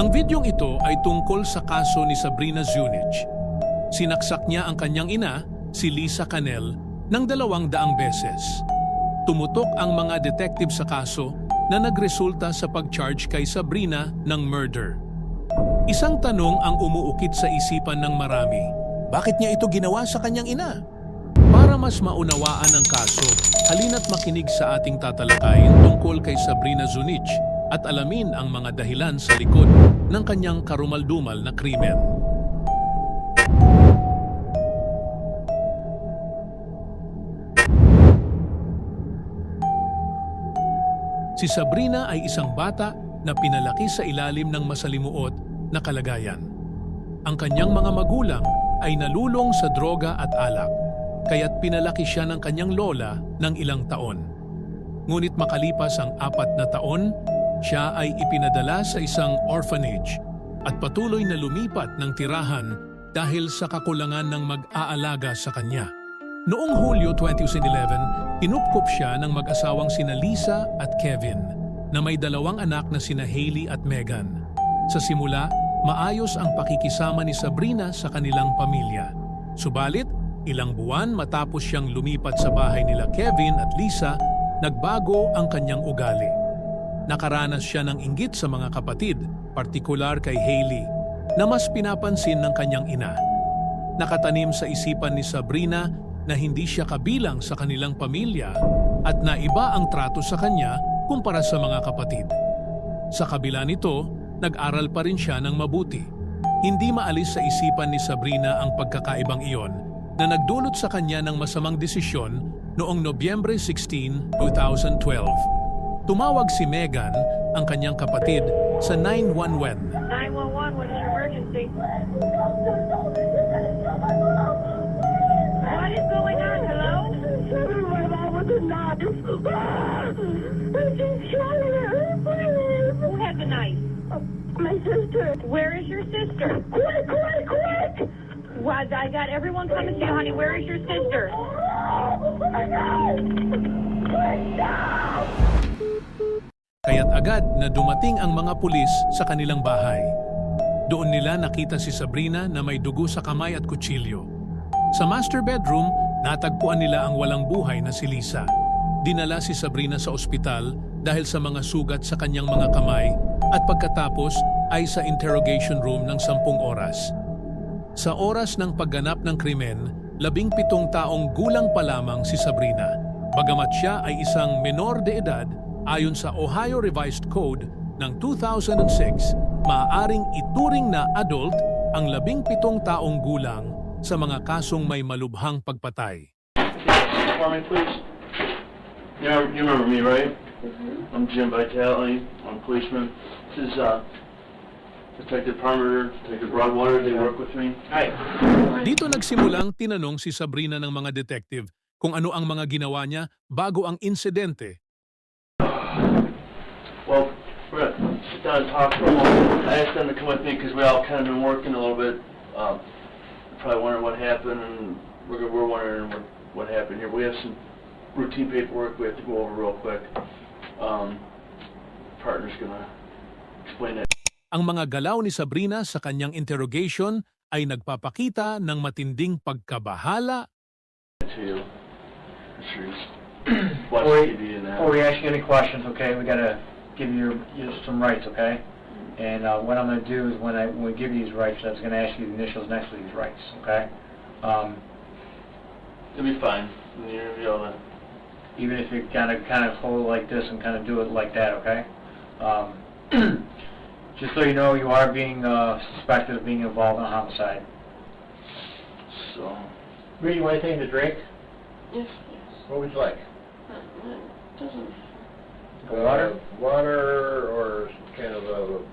Ang videong ito ay tungkol sa kaso ni Sabrina Zunich. Sinaksak niya ang kanyang ina, si Lisa Canel, ng 200 beses. Tumutok ang mga detective sa kaso na nagresulta sa pag-charge kay Sabrina ng murder. Isang tanong ang umuukit sa isipan ng marami. Bakit niya ito ginawa sa kanyang ina? Para mas maunawaan ang kaso, halina't makinig sa ating tatalakayin tungkol kay Sabrina Zunich at alamin ang mga dahilan sa likod ng kanyang karumaldumal na krimen. Si Sabrina ay isang bata na pinalaki sa ilalim ng masalimuot na kalagayan. Ang kanyang mga magulang ay nalulong sa droga at alak, kaya't pinalaki siya ng kanyang lola ng ilang taon. Ngunit makalipas ang 4 na taon, siya ay ipinadala sa isang orphanage at patuloy na lumipat ng tirahan dahil sa kakulangan ng mag-aalaga sa kanya. Noong Hulyo 2011, kinupkop siya ng mag-asawang sina Lisa at Kevin na may 2 anak na sina Hailey at Megan. Sa simula, maayos ang pakikisama ni Sabrina sa kanilang pamilya. Subalit, ilang buwan matapos siyang lumipat sa bahay nila Kevin at Lisa, nagbago ang kanyang ugali. Nakaranas siya ng inggit sa mga kapatid, partikular kay Hailey, na mas pinapansin ng kanyang ina. Nakatanim sa isipan ni Sabrina na hindi siya kabilang sa kanilang pamilya at naiba ang trato sa kanya kumpara sa mga kapatid. Sa kabila nito, nag-aral pa rin siya ng mabuti. Hindi maalis sa isipan ni Sabrina ang pagkakaibang iyon na nagdulot sa kanya ng masamang desisyon noong Nobyembre 16, 2012. Tumawag si Megan, ang kanyang kapatid, sa 911. 911, what is your emergency? What is going on? Hello? My mom was a knife. She's shot her. Who has a knife? My sister. Where is your sister? Quick, quick, quick! What? I got everyone coming to you, honey. Where is your sister? Oh my God! Quick now! Kaya't agad na dumating ang mga pulis sa kanilang bahay. Doon nila nakita si Sabrina na may dugo sa kamay at kutsilyo. Sa master bedroom, natagpuan nila ang walang buhay na si Lisa. Dinala si Sabrina sa ospital dahil sa mga sugat sa kanyang mga kamay at pagkatapos ay sa interrogation room ng 10 oras. Sa oras ng pagganap ng krimen, 17 taong gulang pa lamang si Sabrina. Bagamat siya ay isang menor de edad, ayon sa Ohio Revised Code ng 2006, maaaring ituring na adult ang 17 taong gulang sa mga kasong may malubhang pagpatay. For me, please. You remember me, right? I'm Jim Vitale. I'm a policeman. This is Detective Parmer, Detective Broadwater. They work with me. Hi. Dito nagsimulang tinanong si Sabrina ng mga detective kung ano ang mga ginawa niya bago ang insidente. Well, we're gonna sit down and talk for a moment. I asked them to come with me because we all kind of been working a little bit. Probably wondering what happened, and we're wondering what happened here. We have some routine paperwork we have to go over real quick. Partner's gonna explain that. Ang mga galaw ni Sabrina sa kanyang interrogation ay nagpapakita ng matinding pagkabahala To you. I'm sure he's watching TV and that. Before we ask you any questions, okay, we gotta give you some rights, okay? And what I'm gonna do is when we give you these rights, I was gonna ask you the initials next to these rights, okay? It'll be fine. You'll be able to. Even if you kind of hold it like this and kind of do it like that, okay? Just so you know, you are being suspected of being involved in a homicide. So. Bree, you want anything to drink? Yes, please. What would you like? Doesn't. Water? Water or kind of a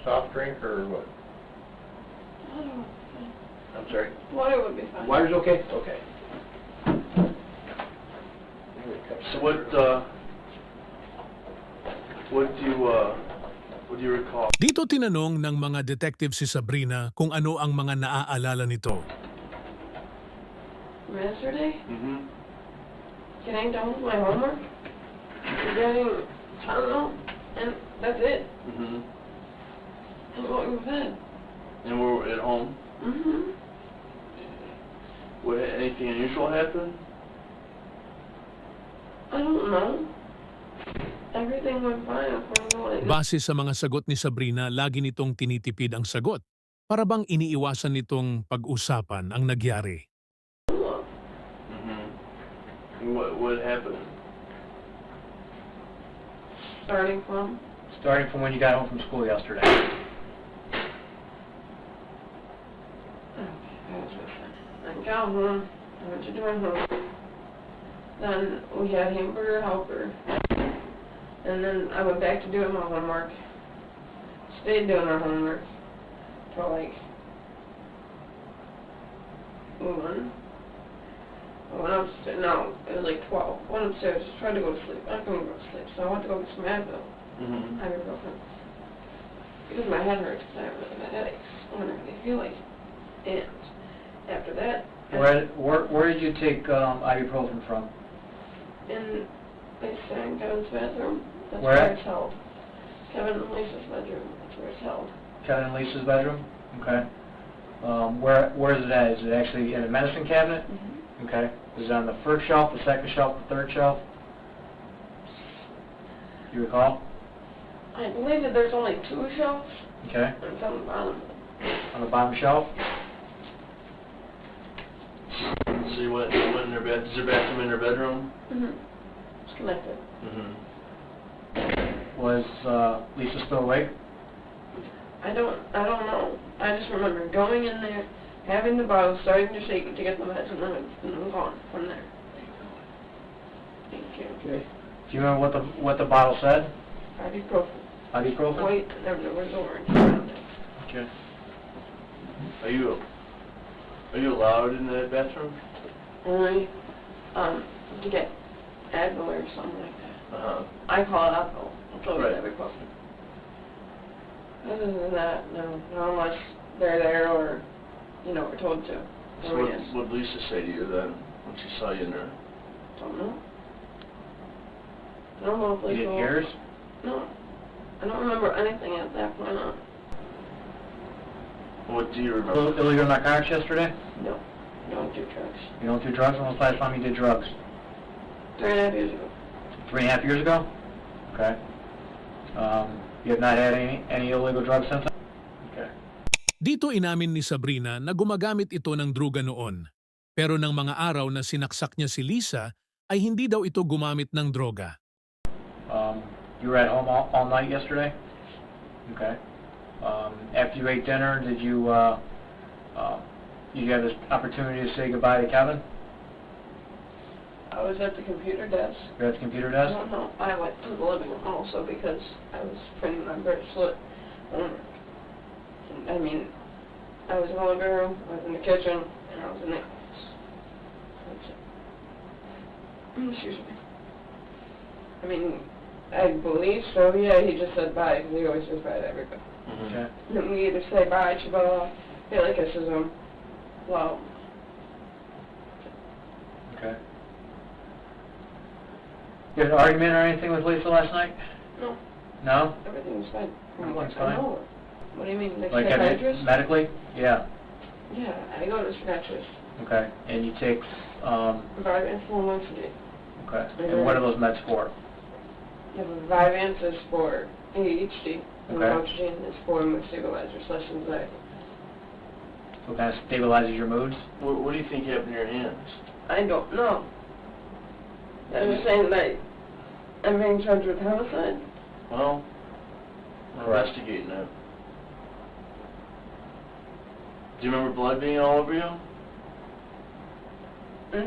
soft drink or what? I don't know. I'm sorry. Water would be fine. Water's okay? Okay. So what do you recall? Dito tinanong ng mga detective si Sabrina kung ano ang mga naaalala nito. From yesterday? Mm-hmm. Getting done with my homework? Getting, I don't know, and that's it. Mm-hmm. bed. And we're at home. Mm-hmm. Would anything unusual happen? I don't know. Everything went fine according to what I Base sa mga sagot ni Sabrina, lagi nitong tinitipid ang sagot. Para bang iniiwasan nitong pag-usapan ang nagyari. knew. Mm-hmm. What happened? Starting from Starting from when you got home from school yesterday. I got home, I went to doing home. Then we had hamburger helper. And then I went back to doing my homework. Stayed doing our homework till like 1. I went upstairs, no, it was like 12. Went upstairs, tried to go to sleep. I couldn't go to sleep, so I went to go get some Advil. Mm-hmm. Ibuprofen. Because my head hurts, because I have really bad headaches. I don't really feel like it. And after that, Where did you take ibuprofen from? in they sang Kevin's bathroom. That's Where where at? it's held. Kevin and Lisa's bedroom. That's where it's held. Kevin and Lisa's bedroom? Okay. Where is it at? Is it actually in a medicine cabinet? Mm-hmm. Okay. Is it on the first shelf, the second shelf, the third shelf? You recall? I believe that there's only 2 shelves, Okay. and it's on the bottom. On the bottom shelf? So you went in their bed. Is their bathroom in their bedroom? Mm-hmm. It's connected. Mm-hmm. Was Lisa still awake? I don't know. I just remember going in there, having the bottle, starting to shake it to get the meds, and then I'm gone from there. Thank you. Okay. Do you remember what the bottle said? Ibuprofen. Ibuprofen? White, and there was orange around it. Okay. Are you allowed in that bathroom? Only, to get Advil or something like that. Uh-huh. I call it Advil. It's always Right. ibuprofen. Other than that, no. Not unless they're there or, we're told to. So Or yes. what did Lisa say to you then when she saw you in there? Don't know. I don't know if You Lisa didn't will- hear hers? No. I don't remember anything at that point on. What do you remember? Illegal narcotics yesterday? No. Don't do drugs. You don't do drugs? When was the last time you did drugs? 3.5 years ago. 3.5 years ago? Okay. You have not had any illegal drugs since? Okay. Dito inamin ni Sabrina na gumagamit ito ng druga noon. Pero ng mga araw na sinaksak niya si Lisa, ay hindi daw ito gumamit ng droga. You were at home all night yesterday? Okay. After you ate dinner, did you have this opportunity to say goodbye to Kevin? I was at the computer desk. You're at the computer I desk? don't know. I went to the living room also because I was printing my bracelet homework. I mean, I was in the living room, I was in the kitchen, and I was in the office. That's it. Excuse me. I mean, I believe so, yeah, he just said bye, because he always says bye to everybody. Mm-hmm. Okay. And then we either say bye, Chihuahua, Billy kisses him, well, Okay. You had an argument or anything with Lisa last night? no, No? everything was fine. From what Everything's I fine? know. What do you mean, like Like psychiatrist? medically? Yeah. Yeah, I go to a psychiatrist. Okay. And you take, Vyvanse and Lamotrigine. okay. And what are those meds for? Yeah, but Vyvanse is for ADHD, and Okay. Lamotrigine is for mood stabilizer / anxiety. What kind of stabilizes your moods? What do you think happened to your hands? I don't know. I was saying that I'm being charged with homicide. Well, we're Correct. investigating it. Do you remember blood being all over you?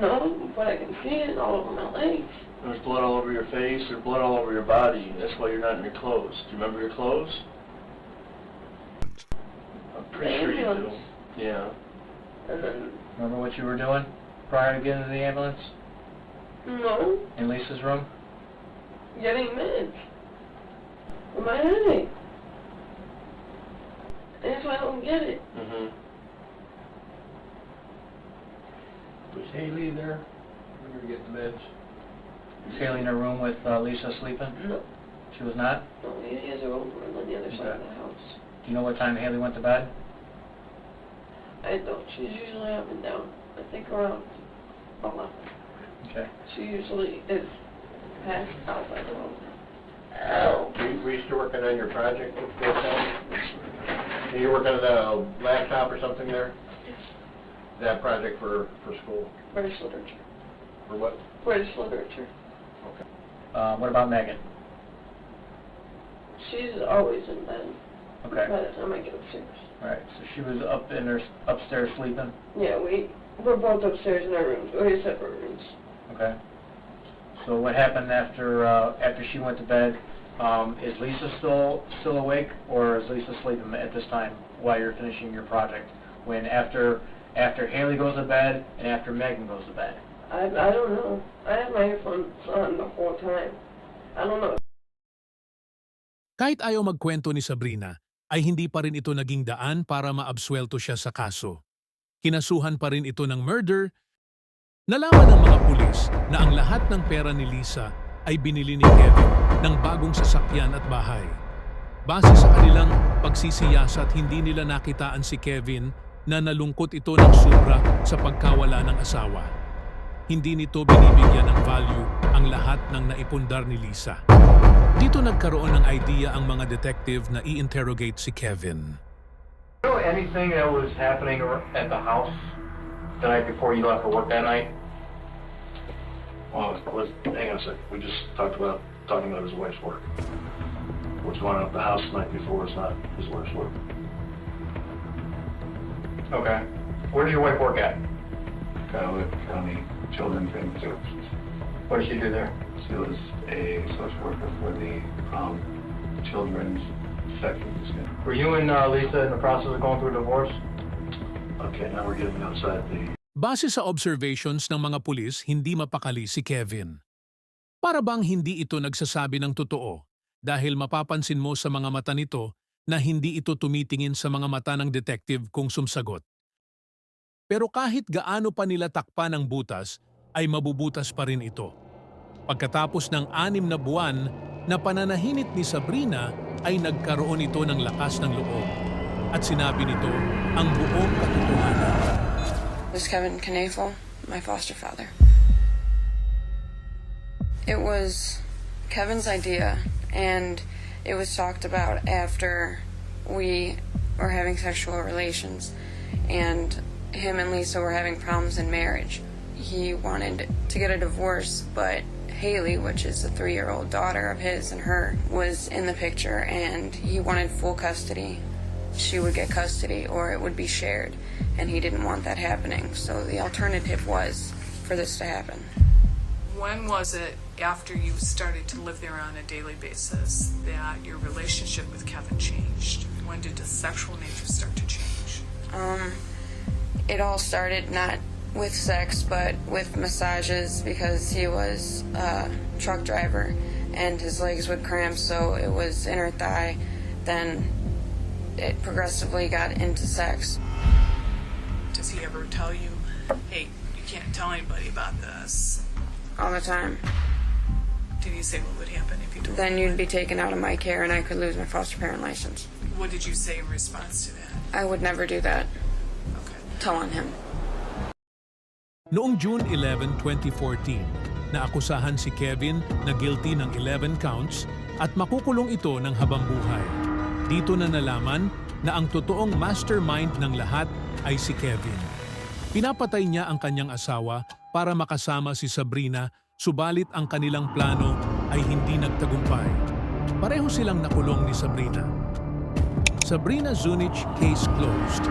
No, but I can see it all over my legs. There was blood all over your face or blood all over your body. That's why you're not in your clothes. Do you remember your clothes? I'm pretty sure you do. Ambulance. Yeah. And then, Remember what you were doing prior to getting to the ambulance? no, In Lisa's room? getting meds for my headache. That's why I don't get it. Mm-hmm. Was Haley there when you were getting the meds? Was Haley in her room with Lisa sleeping? No, She was not? no, he has a room on the other side of Okay. the house. Do you know what time Haley went to bed? I don't. She's usually up and down. I think around 11. Okay. She usually is passed out by 12. Were you still working on your project at that time? Are you working on a laptop or something there? That project for school? British literature. For what? British literature. Okay. What about Megan? She's always in bed Okay. by the time I get upstairs. All right. So she was upstairs sleeping. Yeah, we're both upstairs in our rooms. We have separate rooms. Okay. So what happened after she went to bed? Is Lisa still awake, or is Lisa sleeping at this time while you're finishing your project? When after Haley goes to bed and after Megan goes to bed? I don't know. I have my earphones on the whole time. I don't know. Kahit ayaw magkwento ni Sabrina, ay hindi pa rin ito naging daan para maabsuelto siya sa kaso. Kinasuhan pa rin ito ng murder. Nalaman ng mga pulis na ang lahat ng pera ni Lisa ay binili ni Kevin ng bagong sasakyan at bahay. Base sa kanilang pagsisiyasat, hindi nila nakitaan si Kevin na nalungkot ito ng sobra sa pagkawala ng asawa. Hindi nito binibigyan ng value ang lahat ng naipundar ni Lisa. Dito nagkaroon ng idea ang mga detective na i-interrogate si Kevin. You know anything that was happening at the house the night before you left for work that night? Well, hang on a sec. We just talking about his wife's work. What's going on at the house the night before is not his wife's work. Okay. Where does your wife work at? County Children's Services. What does she do there? She was a social worker for the children's section. Were you and Lisa in the process of going through a divorce? Okay, now we're getting outside the... Base sa observations ng mga pulis, hindi mapakali si Kevin. Para bang hindi ito nagsasabi ng totoo dahil mapapansin mo sa mga mata nito na hindi ito tumitingin sa mga mata ng detective kung sumsagot. Pero kahit gaano pa nila takpan ng butas, ay mabubutas pa rin ito. Pagkatapos ng 6 na buwan na pananahinit ni Sabrina ay nagkaroon ito ng lakas ng loob at sinabi nito ang buong katotohanan. Was Kevin Knaefel my foster father? It was Kevin's idea, and it was talked about after we were having sexual relations, and him and Lisa were having problems in marriage. He wanted to get a divorce, but Haley, which is a 3-year-old daughter of his and her, was in the picture, and he wanted full custody. She would get custody, or it would be shared, and he didn't want that happening. So the alternative was for this to happen. When was it, after you started to live there on a daily basis, that your relationship with Kevin changed? When did the sexual nature start to change? It all started not with sex, but with massages, because he was a truck driver and his legs would cramp, so it was inner thigh. Then it progressively got into sex. Does he ever tell you, hey, you can't tell anybody about this? All the time. Did he say what would happen if you told Then anyone? you'd be taken out of my care and I could lose my foster parent license. What did you say in response to that? I would never do that. Okay. Tell on him. Noong June 11, 2014, naakusahan si Kevin na guilty ng 11 counts at makukulong ito ng habang buhay. Dito na nalaman na ang totoong mastermind ng lahat ay si Kevin. Pinapatay niya ang kanyang asawa para makasama si Sabrina, subalit ang kanilang plano ay hindi nagtagumpay. Pareho silang nakulong ni Sabrina. Sabrina Zunich, case closed.